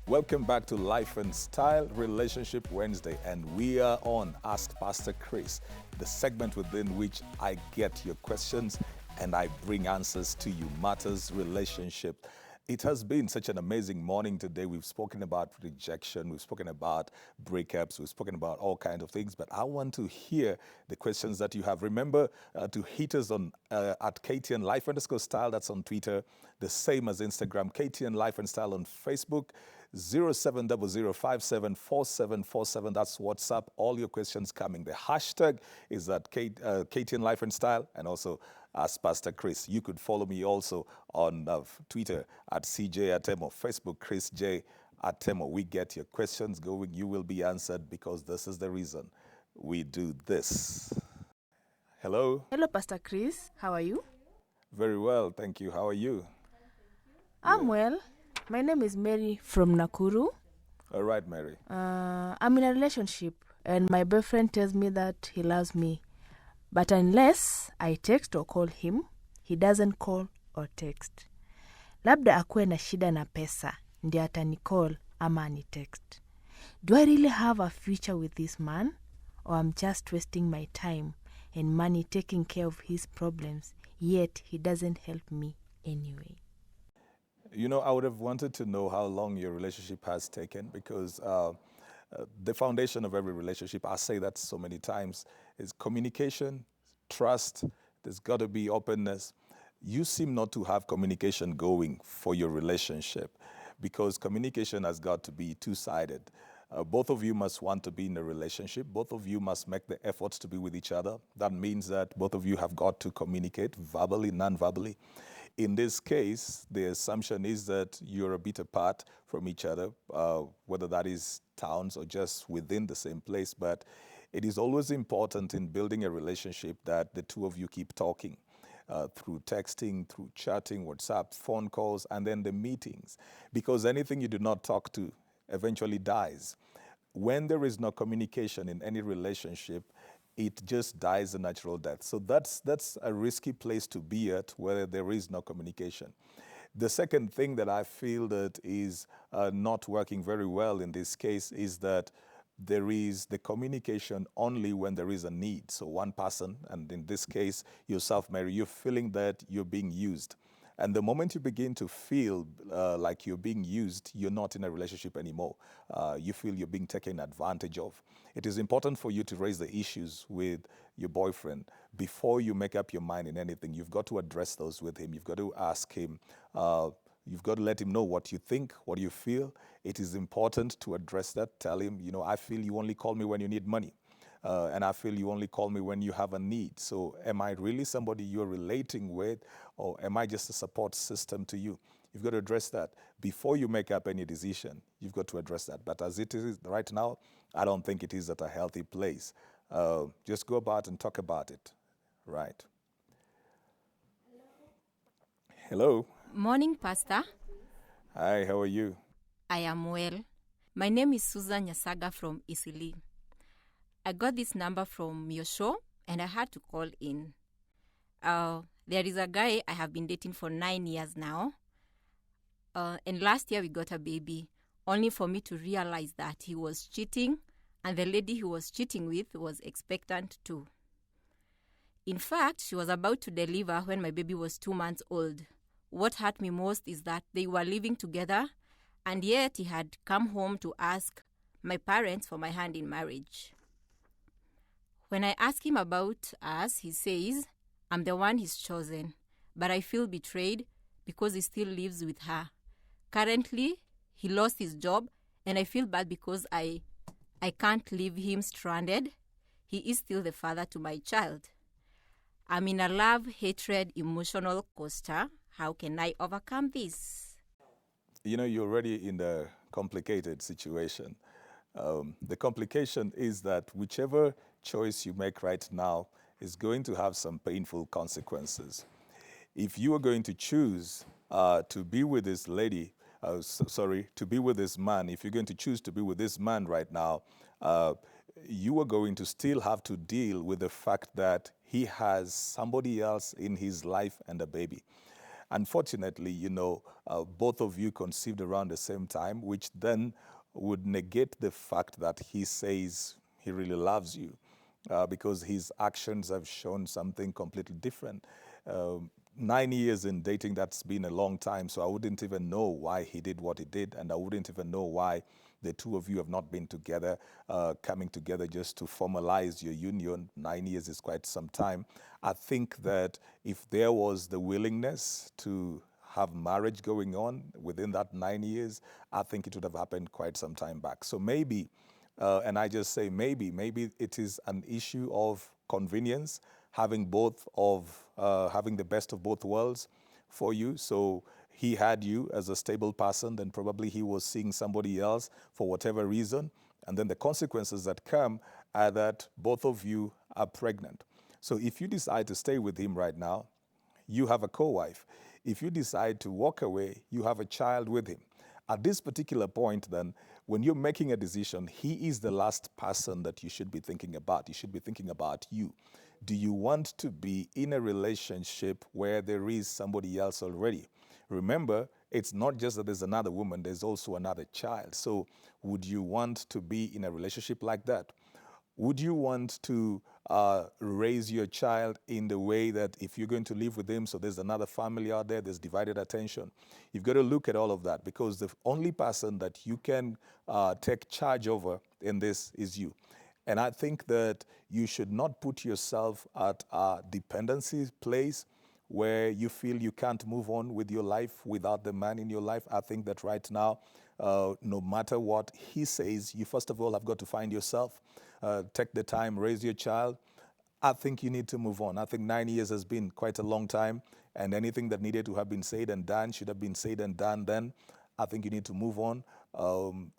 Welcome back to Life and Style Relationship Wednesday, and we are on Ask Pastor Chris, the segment within which I get your questions and I bring answers to you. Matters relationship. It has been such an amazing morning today. We've spoken about rejection, we've spoken about breakups, we've spoken about all kinds of things, but I want to hear the questions that you have. Remember to hit us on at KTN Life underscore style, that's on Twitter, the same as Instagram, KTN Life and Style on Facebook. 0700574747. That's WhatsApp. All your questions coming. The hashtag is at KTN Life and Style, and also Ask Pastor Chris. You could follow me also on Twitter at CJ Atemo, Facebook Chris J Atemo. We get your questions going. You will be answered because this is the reason we do this. Hello. Hello, Pastor Chris. How are you? Very well, thank you. How are you? I'm well. My name is Mary from Nakuru. All right, Mary. I'm in a relationship, and my boyfriend tells me that he loves me. But unless I text or call him, he doesn't call or text. Labda akuwe na shida na pesa, ndiye atanicall ama anitext. Do I really have a future with this man? Or I'm just wasting my time and money taking care of his problems, yet he doesn't help me anyway? You know, I would have wanted to know how long your relationship has taken because the foundation of every relationship, I say that so many times, is communication, trust. There's got to be openness. You seem not to have communication going for your relationship because communication has got to be two-sided. Both of you must want to be in a relationship. Both of you must make the efforts to be with each other. That means that both of you have got to communicate verbally, non-verbally. In this case, the assumption is that you're a bit apart from each other, whether that is towns or just within the same place. But it is always important in building a relationship that the two of you keep talking through texting, through chatting, WhatsApp, phone calls, and then the meetings. Because anything you do not talk to eventually dies. When there is no communication in any relationship, it just dies a natural death. So that's a risky place to be at where there is no communication. The second thing that I feel that is not working very well in this case is that there is the communication only when there is a need. So one person, and in this case, yourself, Mary, you're feeling that you're being used. And the moment you begin to feel like you're being used, you're not in a relationship anymore. You feel you're being taken advantage of. It is important for you to raise the issues with your boyfriend before you make up your mind in anything. You've got to address those with him. You've got to ask him. You've got to let him know what you think, what you feel. It is important to address that. Tell him, you know, I feel you only call me when you need money. And I feel you only call me when you have a need. So am I really somebody you're relating with, or am I just a support system to you? You've got to address that. Before you make up any decision, you've got to address that. But as it is right now, I don't think it is at a healthy place. Just go about and talk about it. Right. Hello. Morning, Pastor. Hi, how are you? I am well. My name is Susan Nyasaga from Isili. I got this number from your show and I had to call in. There is a guy I have been dating for 9 years now. And last year we got a baby, only for me to realize that he was cheating and the lady he was cheating with was expectant too. In fact, she was about to deliver when my baby was 2 months old. What hurt me most is that they were living together and yet he had come home to ask my parents for my hand in marriage. When I ask him about us, he says, I'm the one he's chosen, but I feel betrayed because he still lives with her. Currently, he lost his job, and I feel bad because I can't leave him stranded. He is still the father to my child. I'm in a love-hatred emotional coaster. How can I overcome this? You know, you're already in a complicated situation. The complication is that whichever choice you make right now is going to have some painful consequences. If you are going to choose to be with this lady, to be with this man, if you're going to choose to be with this man right now, you are going to still have to deal with the fact that he has somebody else in his life and a baby. Unfortunately, both of you conceived around the same time, which then would negate the fact that he says he really loves you, because his actions have shown something completely different. 9 years in dating, that's been a long time, so I wouldn't even know why he did what he did, and I wouldn't even know why the two of you have not been together, coming together just to formalize your union. 9 years is quite some time. I think that if there was the willingness to have marriage going on within that 9 years, I think it would have happened quite some time back. So maybe, and I just say maybe it is an issue of convenience, having having the best of both worlds for you. So he had you as a stable person, then probably he was seeing somebody else for whatever reason. And then the consequences that come are that both of you are pregnant. So if you decide to stay with him right now, you have a co-wife. If you decide to walk away, you have a child with him. At this particular point, then, when you're making a decision, he is the last person that you should be thinking about. You should be thinking about you. Do you want to be in a relationship where there is somebody else already? Remember, it's not just that there's another woman, there's also another child. So would you want to be in a relationship like that? Would you want to raise your child in the way that if you're going to live with him, so there's another family out there, there's divided attention? You've got to look at all of that, because the only person that you can take charge over in this is you. And I think that you should not put yourself at a dependency place where you feel you can't move on with your life without the man in your life. I think that right now, no matter what he says, you first of all have got to find yourself. Take the time, raise your child. I think you need to move on. I think 9 years has been quite a long time, and anything that needed to have been said and done should have been said and done then. I think you need to move on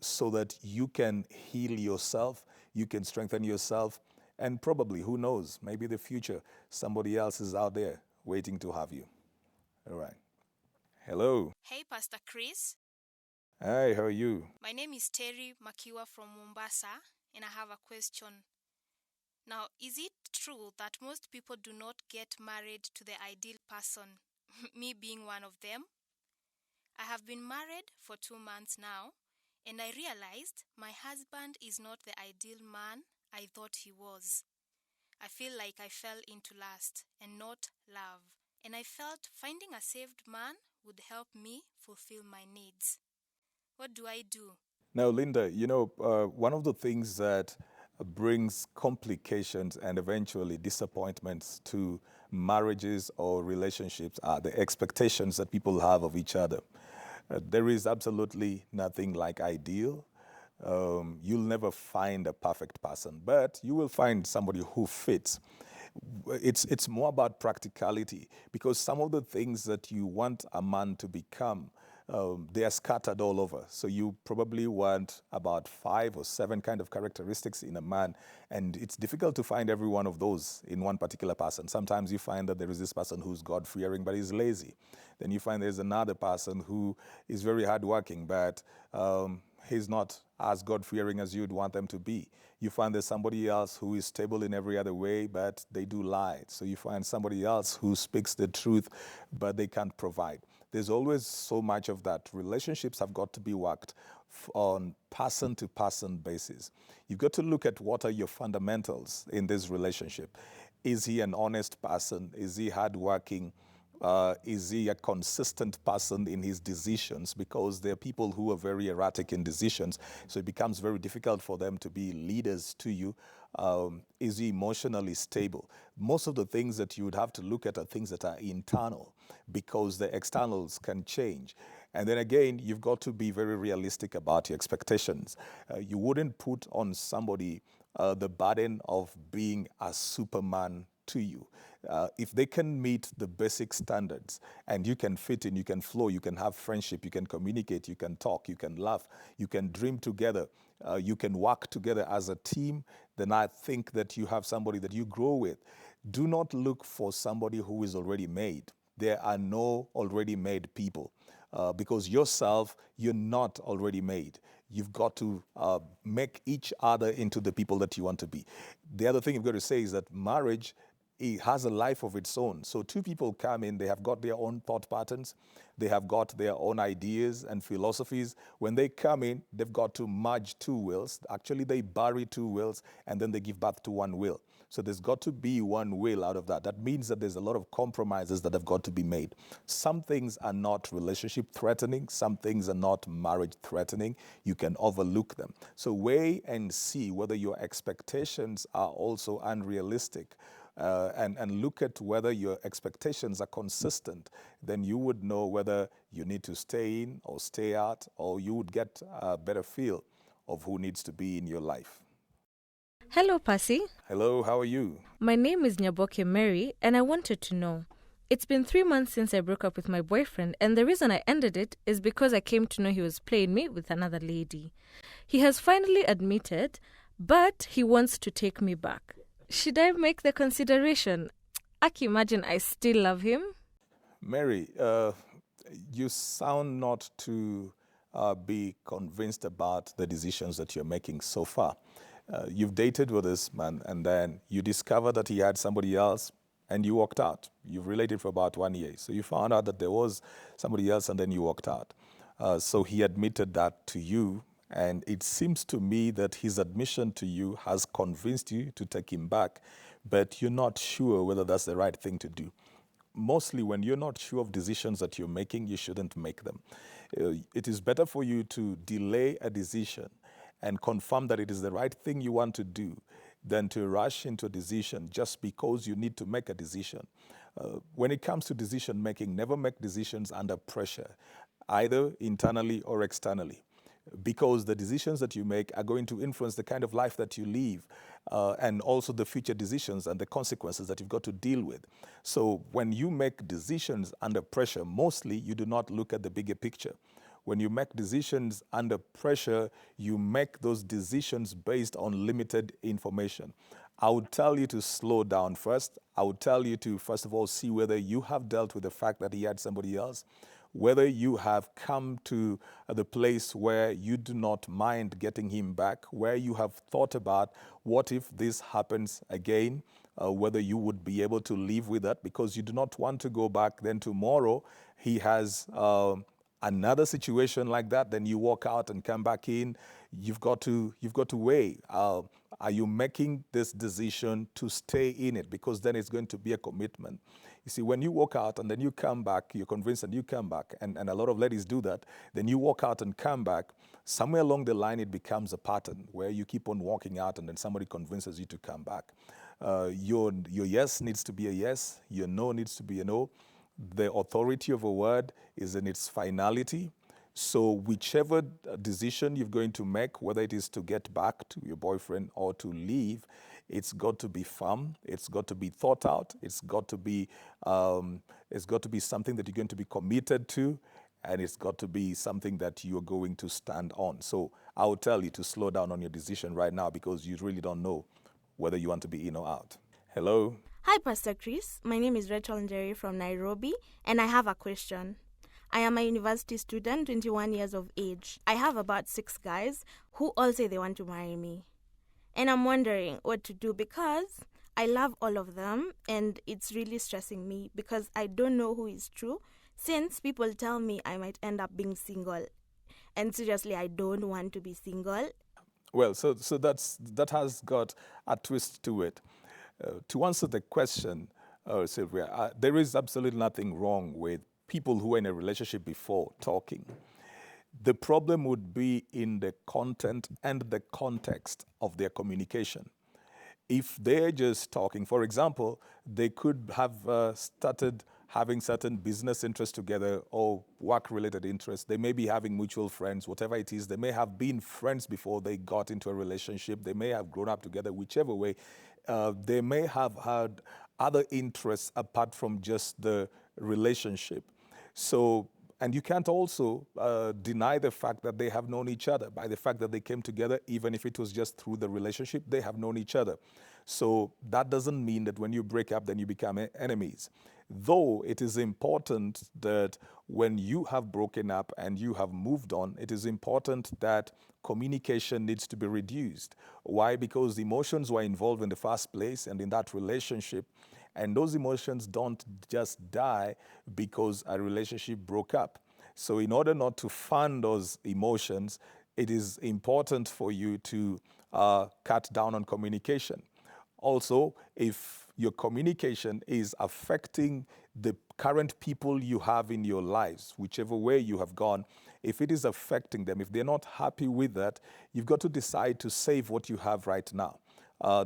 so that you can heal yourself, you can strengthen yourself, and probably, who knows, maybe the future, somebody else is out there waiting to have you. All right. Hello. Hey, Pastor Chris. Hi, how are you? My name is Terry Makiwa from Mombasa, and I have a question. Now, is it true that most people do not get married to the ideal person, me being one of them? I have been married for 2 months now, and I realized my husband is not the ideal man I thought he was. I feel like I fell into lust and not love, and I felt finding a saved man would help me fulfill my needs. What do I do? Now, Linda, one of the things that brings complications and eventually disappointments to marriages or relationships are the expectations that people have of each other. There is absolutely nothing like ideal. You'll never find a perfect person, but you will find somebody who fits. It's more about practicality, because some of the things that you want a man to become, they are scattered all over. So you probably want about 5 or 7 kind of characteristics in a man, and it's difficult to find every one of those in one particular person. Sometimes you find that there is this person who's God-fearing but he's lazy. Then you find there's another person who is very hardworking, but he's not as God-fearing as you'd want them to be. You find there's somebody else who is stable in every other way, but they do lie. So you find somebody else who speaks the truth, but they can't provide. There's always so much of that. Relationships have got to be worked on person-to-person basis. You've got to look at what are your fundamentals in this relationship. Is he an honest person? Is he hardworking? Is he a consistent person in his decisions? Because there are people who are very erratic in decisions, so it becomes very difficult for them to be leaders to you. Is he emotionally stable? Most of the things that you would have to look at are things that are internal, because the externals can change. And then again, you've got to be very realistic about your expectations. You wouldn't put on somebody the burden of being a superman to you. If they can meet the basic standards and you can fit in, you can flow, you can have friendship, you can communicate, you can talk, you can laugh, you can dream together, you can work together as a team, then I think that you have somebody that you grow with. Do not look for somebody who is already made. There are no already made people. Because yourself, you're not already made. You've got to make each other into the people that you want to be. The other thing you've got to say is that marriage it has a life of its own. So two people come in, they have got their own thought patterns, they have got their own ideas and philosophies. When they come in, they've got to merge two wills. Actually, they bury two wills and then they give birth to one will. So there's got to be one will out of that. That means that there's a lot of compromises that have got to be made. Some things are not relationship threatening. Some things are not marriage threatening. You can overlook them. So weigh and see whether your expectations are also unrealistic. And look at whether your expectations are consistent. Then you would know whether you need to stay in or stay out, or you would get a better feel of who needs to be in your life. Hello, Percy. Hello, how are you? My name is Nyaboke Mary, and I wanted to know. It's been 3 months since I broke up with my boyfriend, and the reason I ended it is because I came to know he was playing me with another lady. He has finally admitted, but he wants to take me back. Should I make the consideration? I can imagine I still love him. Mary, you sound not to be convinced about the decisions that you're making so far. You've dated with this man, and then you discovered that he had somebody else, and you walked out. You've related for about 1 year. So you found out that there was somebody else, and then you walked out. So he admitted that to you, and it seems to me that his admission to you has convinced you to take him back, but you're not sure whether that's the right thing to do. Mostly when you're not sure of decisions that you're making, you shouldn't make them. It is better for you to delay a decision and confirm that it is the right thing you want to do than to rush into a decision just because you need to make a decision. When it comes to decision making, never make decisions under pressure, either internally or externally, because the decisions that you make are going to influence the kind of life that you live, and also the future decisions and the consequences that you've got to deal with. So when you make decisions under pressure, mostly you do not look at the bigger picture. When you make decisions under pressure, you make those decisions based on limited information. I would tell you to slow down first. I would tell you to, first of all, see whether you have dealt with the fact that he had somebody else, whether you have come to the place where you do not mind getting him back, where you have thought about what if this happens again, whether you would be able to live with that, because you do not want to go back. Then tomorrow he has another situation like that, then you walk out and come back in. You've got to weigh. Are you making this decision to stay in it? Because then it's going to be a commitment. You see, when you walk out and then you come back, you're convinced and you come back, and a lot of ladies do that, then you walk out and come back, somewhere along the line it becomes a pattern where you keep on walking out and then somebody convinces you to come back. Your yes needs to be a yes, your no needs to be a no. The authority of a word is in its finality. So whichever decision you're going to make, whether it is to get back to your boyfriend or to leave, it's got to be firm. It's got to be thought out. It's got to be something that you're going to be committed to, and it's got to be something that you're going to stand on. So I would tell you to slow down on your decision right now, because you really don't know whether you want to be in or out. Hello? Hi, Pastor Chris. My name is Rachel Njeri from Nairobi, and I have a question. I am a university student, 21 years of age. I have about 6 guys who all say they want to marry me. And I'm wondering what to do, because I love all of them, and it's really stressing me because I don't know who is true, since people tell me I might end up being single. And seriously, I don't want to be single. Well, so that has got a twist to it. To answer the question, Sylvia, there is absolutely nothing wrong with people who are in a relationship before talking. The problem would be in the content and the context of their communication. If they're just talking, for example, they could have started having certain business interests together or work-related interests. They may be having mutual friends, whatever it is. They may have been friends before they got into a relationship. They may have grown up together, whichever way. They may have had other interests apart from just the relationship. So, and you can't also deny the fact that they have known each other by the fact that they came together, even if it was just through the relationship, they have known each other. So that doesn't mean that when you break up, then you become enemies. Though it is important that when you have broken up and you have moved on, it is important that communication needs to be reduced. Why? Because the emotions were involved in the first place and in that relationship. And those emotions don't just die because a relationship broke up. So in order not to fund those emotions, it is important for you to cut down on communication. Also, if your communication is affecting the current people you have in your lives, whichever way you have gone, if it is affecting them, if they're not happy with that, you've got to decide to save what you have right now.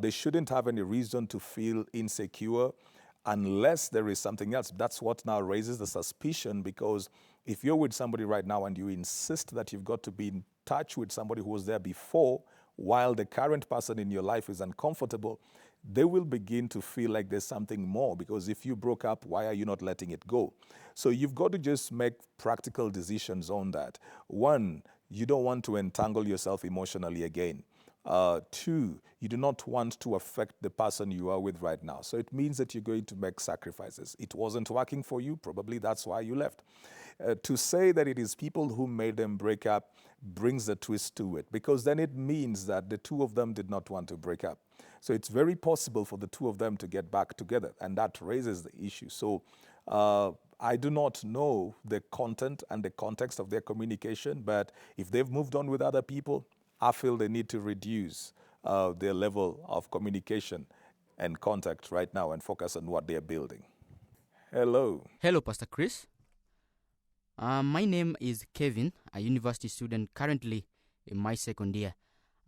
They shouldn't have any reason to feel insecure unless there is something else. That's what now raises the suspicion, because if you're with somebody right now and you insist that you've got to be in touch with somebody who was there before, while the current person in your life is uncomfortable, they will begin to feel like there's something more, because if you broke up, why are you not letting it go? So you've got to just make practical decisions on that. One, you don't want to entangle yourself emotionally again. Two, you do not want to affect the person you are with right now. So it means that you're going to make sacrifices. It wasn't working for you, probably that's why you left. To say that it is people who made them break up brings a twist to it, because then it means that the two of them did not want to break up. So it's very possible for the two of them to get back together, and that raises the issue. So I do not know the content and the context of their communication, but if they've moved on with other people, I feel they need to reduce their level of communication and contact right now and focus on what they're building. Hello. Hello, Pastor Chris. My name is Kevin, a university student currently in my second year.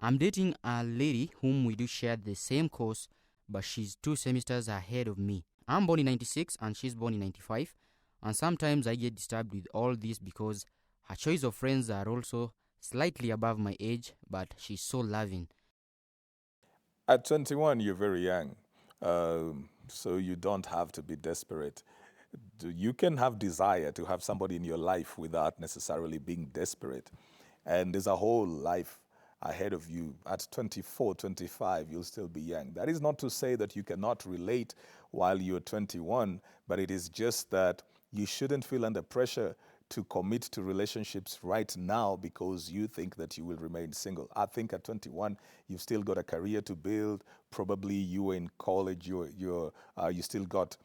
I'm dating a lady whom we do share the same course, but she's 2 semesters ahead of me. I'm born in 96 and she's born in 95, and sometimes I get disturbed with all this because her choice of friends are also slightly above my age, but she's so loving. At 21, you're very young, so you don't have to be desperate. You can have desire to have somebody in your life without necessarily being desperate. And there's a whole life ahead of you. At 24, 25, you'll still be young. That is not to say that you cannot relate while you're 21, but it is just that you shouldn't feel under pressure to commit to relationships right now because you think that you will remain single. I think at 21, you've still got a career to build. Probably you were in college, you still got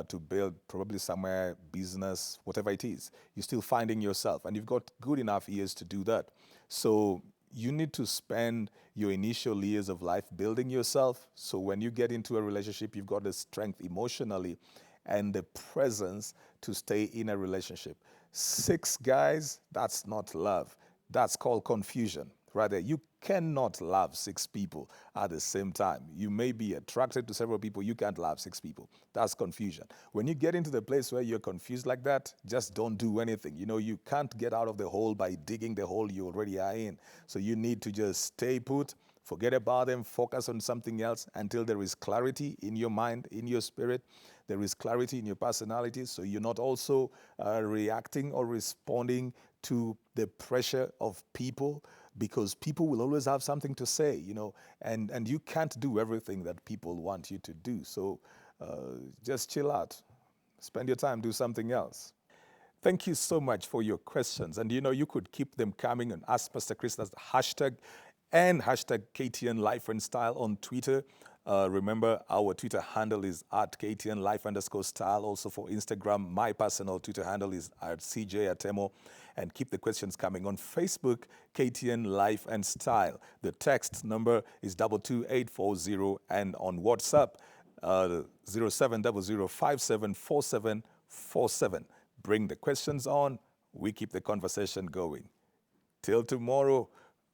to build probably somewhere, business, whatever it is. You're still finding yourself, and you've got good enough years to do that. So you need to spend your initial years of life building yourself. So when you get into a relationship, you've got the strength emotionally and the presence to stay in a relationship. 6 guys, that's not love. That's called confusion. Rather, you cannot love 6 people at the same time. You may be attracted to several people, you can't love 6 people. That's confusion. When you get into the place where you're confused like that, just don't do anything. You know, you can't get out of the hole by digging the hole you already are in. So you need to just stay put, forget about them, focus on something else until there is clarity in your mind, in your spirit. There is clarity in your personality, so you're not also reacting or responding to the pressure of people, because people will always have something to say, you know, and you can't do everything that people want you to do. So just chill out, spend your time, do something else. Thank you so much for your questions. And you know, you could keep them coming and ask Pastor Chris. That's the hashtag and hashtag KTN Life and Style on Twitter. Remember, our Twitter handle is at KTN Life_Style. Also for Instagram, my personal Twitter handle is at CJ Atemo. And keep the questions coming. On Facebook, KTN Life and Style. The text number is 22840. And on WhatsApp, 0700574747. Bring the questions on. We keep the conversation going. Till tomorrow,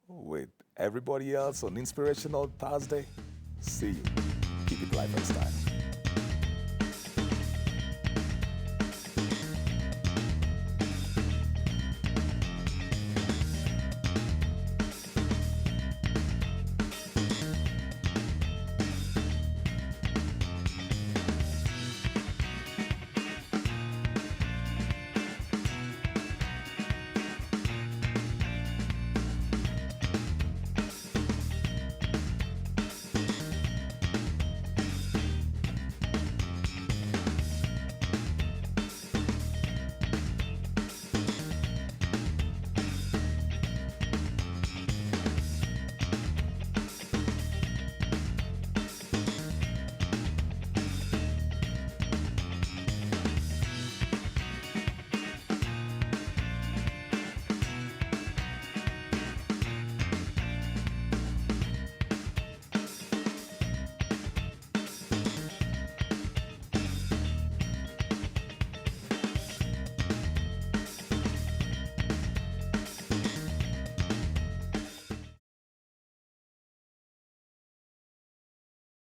with everybody else on Inspirational Thursday. See you. Keep it life and style.